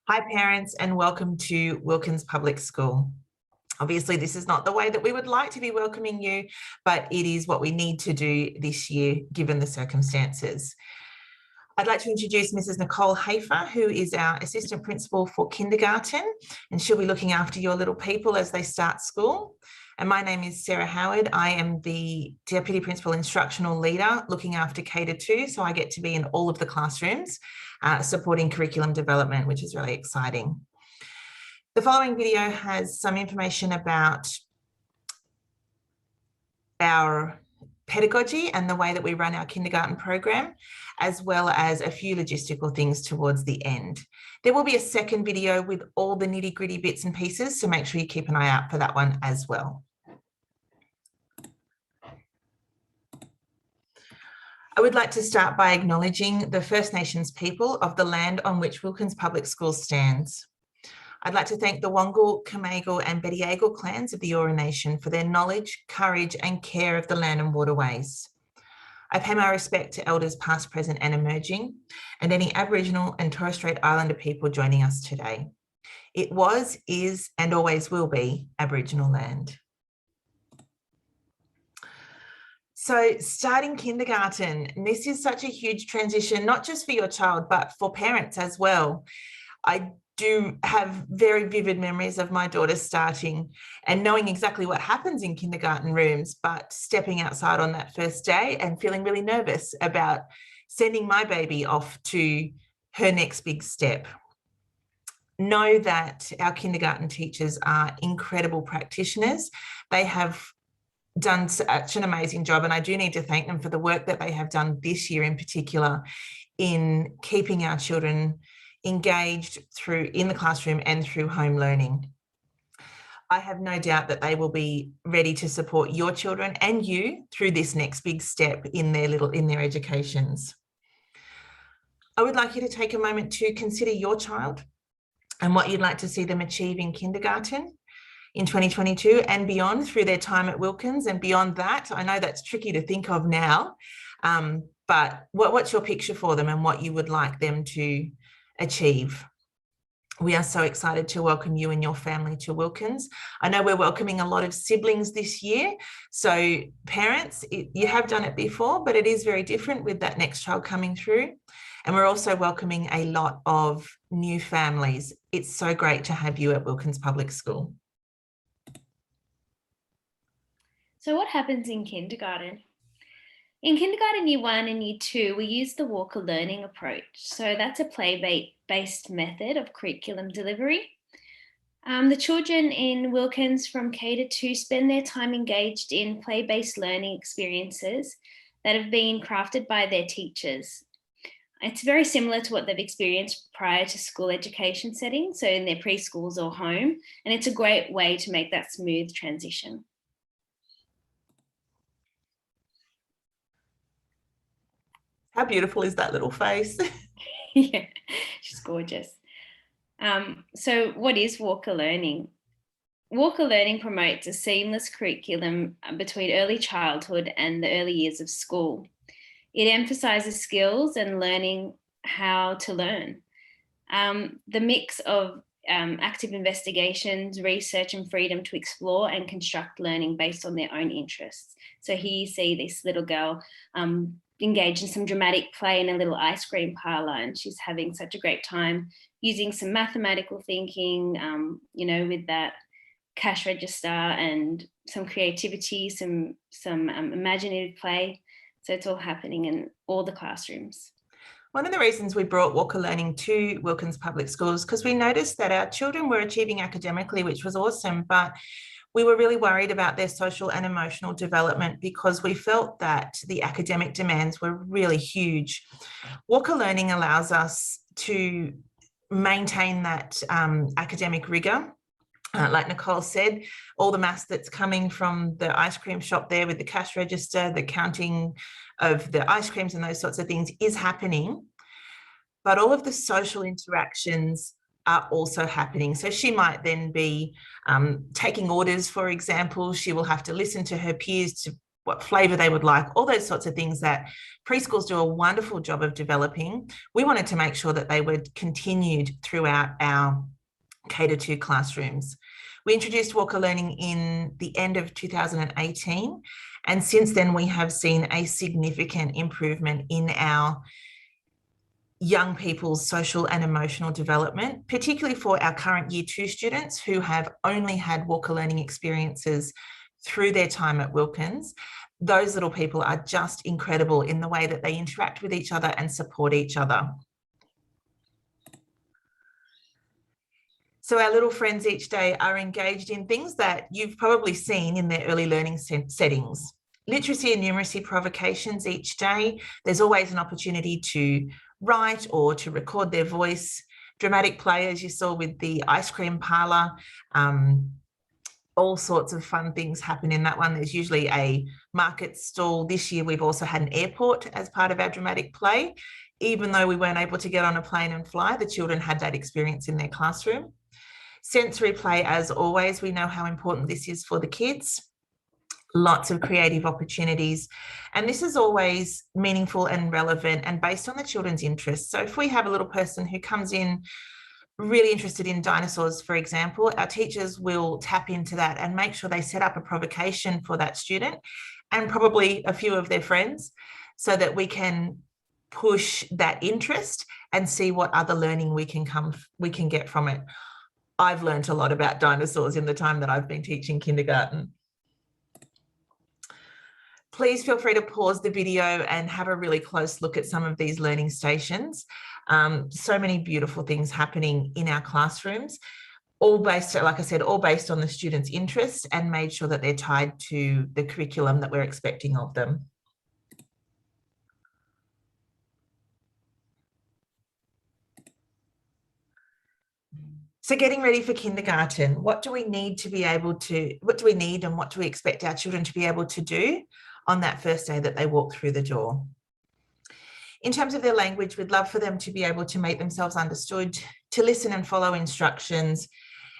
Hi parents, and welcome to Wilkins Public School. Obviously, this is not the way that we would like to be welcoming you, but it is what we need to do this year, given the circumstances. I'd like to introduce Mrs. Nicole Hafer, who is our Assistant Principal for Kindergarten, and she'll be looking after your little people as they start school. And my name is Sarah Howard. I am the Deputy Principal Instructional Leader looking after K-2, so I get to be in all of the classrooms supporting curriculum development, which is really exciting. The following video has some information about our pedagogy and the way that we run our kindergarten program, as well as a few logistical things towards the end. There will be a second video with all the nitty-gritty bits and pieces, so make sure you keep an eye out for that one as well. I would like to start by acknowledging the First Nations people of the land on which Wilkins Public School stands. I'd like to thank the Wangal, Kamagal and Bediagal clans of the Eora Nation for their knowledge, courage and care of the land and waterways. I pay my respect to elders past, present and emerging, and any Aboriginal and Torres Strait Islander people joining us today. It was, is and always will be Aboriginal land. So starting kindergarten, and this is such a huge transition, not just for your child, but for parents as well. I do have very vivid memories of my daughter starting and knowing exactly what happens in kindergarten rooms, but stepping outside on that first day and feeling really nervous about sending my baby off to her next big step. Know that our kindergarten teachers are incredible practitioners. They have done such an amazing job, and I do need to thank them for the work that they have done this year in particular in keeping our children engaged in the classroom and through home learning. I have no doubt that they will be ready to support your children and you through this next big step in their educations. I would like you to take a moment to consider your child and what you'd like to see them achieve in kindergarten in 2022 and beyond through their time at Wilkins and beyond that. I know that's tricky to think of now, but what's your picture for them and what you would like them to achieve? We are so excited to welcome you and your family to Wilkins. I know we're welcoming a lot of siblings this year. So parents, you have done it before, but it is very different with that next child coming through. And we're also welcoming a lot of new families. It's so great to have you at Wilkins Public School. So what happens in kindergarten? In kindergarten year 1 and year 2, we use the Walker learning approach. So that's a play-based method of curriculum delivery. The children in Wilkins from K-2 spend their time engaged in play-based learning experiences that have been crafted by their teachers. It's very similar to what they've experienced prior to school education settings, so in their preschools or home, and it's a great way to make that smooth transition. How beautiful is that little face? Yeah, she's gorgeous. So what is Walker learning? Walker learning promotes a seamless curriculum between early childhood and the early years of school. It emphasizes skills and learning how to learn. The mix of active investigations, research and freedom to explore and construct learning based on their own interests. So here you see this little girl engaged in some dramatic play in a little ice cream parlor, and she's having such a great time using some mathematical thinking, with that cash register and some creativity, some imaginative play. So it's all happening in all the classrooms. One of the reasons we brought Walker Learning to Wilkins Public Schools because we noticed that our children were achieving academically, which was awesome, but we were really worried about their social and emotional development because we felt that the academic demands were really huge. Walker Learning allows us to maintain that academic rigor. Like Nicole said, all the maths that's coming from the ice cream shop there with the cash register, the counting of the ice creams and those sorts of things is happening. But all of the social interactions are also happening. So she might then be taking orders, for example. She will have to listen to her peers to what flavour they would like, all those sorts of things that preschools do a wonderful job of developing. We wanted to make sure that they were continued throughout our K-2 classrooms. We introduced Walker Learning in the end of 2018, and since then we have seen a significant improvement in our young people's social and emotional development, particularly for our current Year 2 students who have only had Walker Learning experiences through their time at Wilkins. Those little people are just incredible in the way that they interact with each other and support each other. So our little friends each day are engaged in things that you've probably seen in their early learning settings. Literacy and numeracy provocations each day. There's always an opportunity to write or to record their voice. Dramatic play, as you saw with the ice cream parlour. All sorts of fun things happen in that one. There's usually a market stall. This year we've also had an airport as part of our dramatic play. Even though we weren't able to get on a plane and fly, the children had that experience in their classroom. Sensory play, as always, we know how important this is for the kids. Lots of creative opportunities. And this is always meaningful and relevant and based on the children's interests. So if we have a little person who comes in really interested in dinosaurs, for example, our teachers will tap into that and make sure they set up a provocation for that student and probably a few of their friends so that we can push that interest and see what other learning we can get from it. I've learned a lot about dinosaurs in the time that I've been teaching kindergarten. Please feel free to pause the video and have a really close look at some of these learning stations. So many beautiful things happening in our classrooms, all based, like I said, all based on the students' interests and made sure that they're tied to the curriculum that we're expecting of them. So getting ready for kindergarten, what do we need and what do we expect our children to be able to do on that first day that they walk through the door? In terms of their language, we'd love for them to be able to make themselves understood, to listen and follow instructions,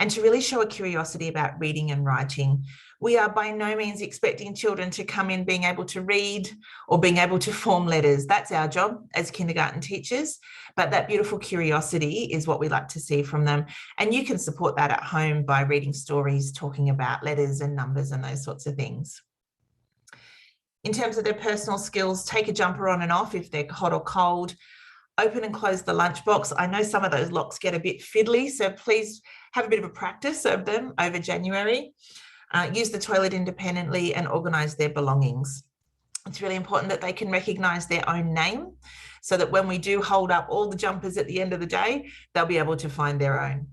and to really show a curiosity about reading and writing. We are by no means expecting children to come in being able to read or being able to form letters. That's our job as kindergarten teachers, but that beautiful curiosity is what we like to see from them. And you can support that at home by reading stories, talking about letters and numbers and those sorts of things. In terms of their personal skills, take a jumper on and off if they're hot or cold. Open and close the lunchbox. I know some of those locks get a bit fiddly, so please have a bit of a practice of them over January. Use the toilet independently and organise their belongings. It's really important that they can recognise their own name so that when we do hold up all the jumpers at the end of the day, they'll be able to find their own.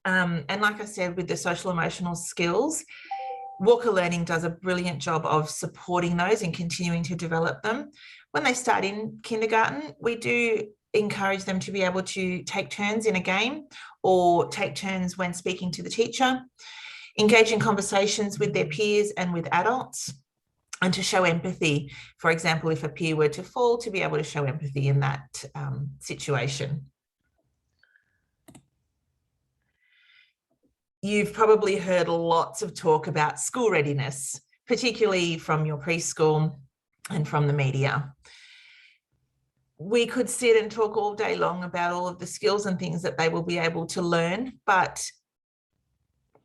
And like I said, with the social emotional skills, Walker Learning does a brilliant job of supporting those and continuing to develop them. When they start in kindergarten, we do encourage them to be able to take turns in a game or take turns when speaking to the teacher, engage in conversations with their peers and with adults, and to show empathy. For example, if a peer were to fall, to be able to show empathy in that situation. You've probably heard lots of talk about school readiness, particularly from your preschool and from the media. We could sit and talk all day long about all of the skills and things that they will be able to learn, but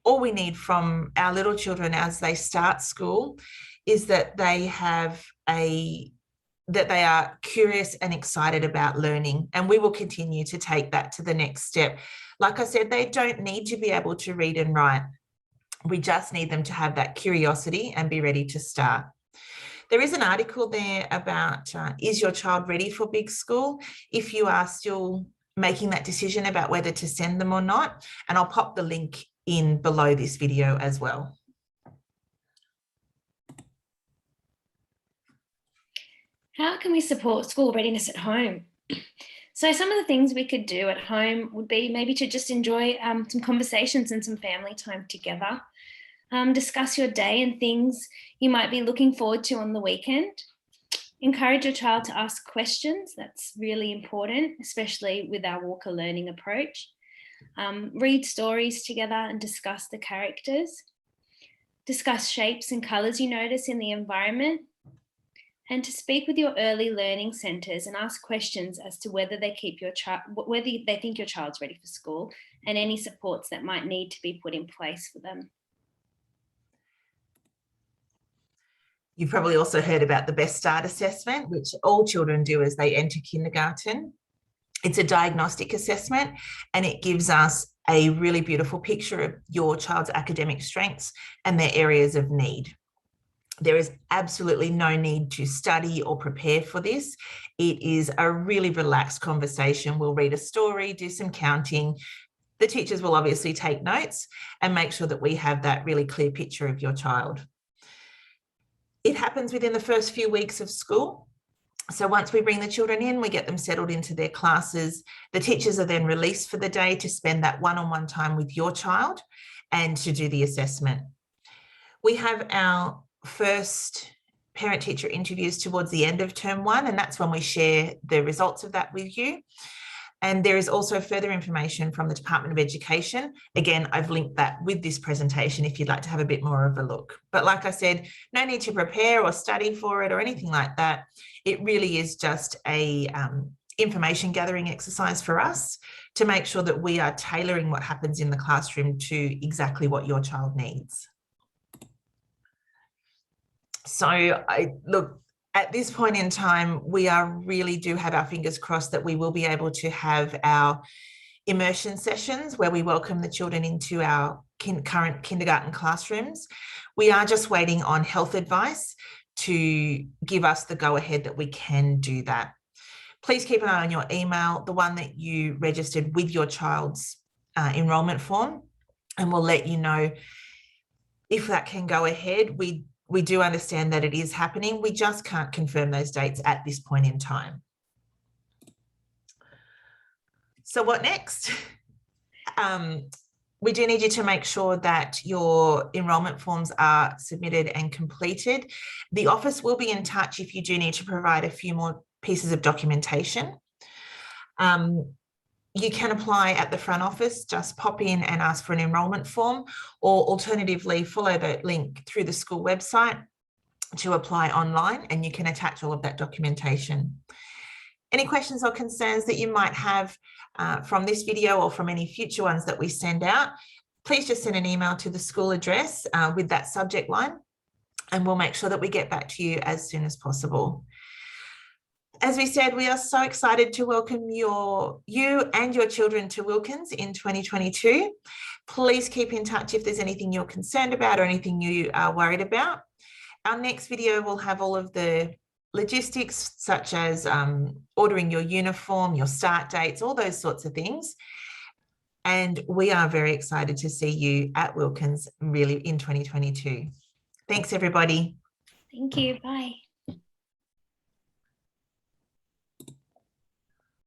all we need from our little children as they start school is that they are curious and excited about learning, and we will continue to take that to the next step. Like I said, they don't need to be able to read and write. We just need them to have that curiosity and be ready to start. There is an article there about, is your child ready for big school? If you are still making that decision about whether to send them or not, and I'll pop the link in below this video as well. How can we support school readiness at home? So some of the things we could do at home would be maybe to just enjoy some conversations and some family time together. Discuss your day and things you might be looking forward to on the weekend. Encourage your child to ask questions. That's really important, especially with our Walker Learning approach. Read stories together and discuss the characters. discuss shapes and colours you notice in the environment, and to speak with your early learning centres and ask questions as to whether they think your child's ready for school and any supports that might need to be put in place for them. You've probably also heard about the Best Start assessment, which all children do as they enter kindergarten. It's a diagnostic assessment, and it gives us a really beautiful picture of your child's academic strengths and their areas of need. There is absolutely no need to study or prepare for this. It is a really relaxed conversation. We'll read a story, do some counting. The teachers will obviously take notes and make sure that we have that really clear picture of your child. It happens within the first few weeks of school. So once we bring the children in, we get them settled into their classes. The teachers are then released for the day to spend that one-on-one time with your child and to do the assessment. We have our first parent-teacher interviews towards the end of term 1, and that's when we share the results of that with you. And there is also further information from the Department of Education. Again, I've linked that with this presentation if you'd like to have a bit more of a look. But like I said, no need to prepare or study for it or anything like that. It really is just a information gathering exercise for us to make sure that we are tailoring what happens in the classroom to exactly what your child needs. So look, at this point in time, we really do have our fingers crossed that we will be able to have our immersion sessions where we welcome the children into our current kindergarten classrooms. We are just waiting on health advice to give us the go-ahead that we can do that. Please keep an eye on your email, the one that you registered with your child's enrolment form, and we'll let you know if that can go ahead. We do understand that it is happening. We just can't confirm those dates at this point in time. So what next? We do need you to make sure that your enrolment forms are submitted and completed. The office will be in touch if you do need to provide a few more pieces of documentation. You can apply at the front office, just pop in and ask for an enrolment form, or alternatively follow the link through the school website to apply online, and you can attach all of that documentation. Any questions or concerns that you might have from this video or from any future ones that we send out, please just send an email to the school address with that subject line, and we'll make sure that we get back to you as soon as possible. As we said, we are so excited to welcome you and your children to Wilkins in 2022. Please keep in touch if there's anything you're concerned about or anything you are worried about. Our next video will have all of the logistics, such as ordering your uniform, your start dates, all those sorts of things. And we are very excited to see you at Wilkins really in 2022. Thanks, everybody. Thank you. Bye.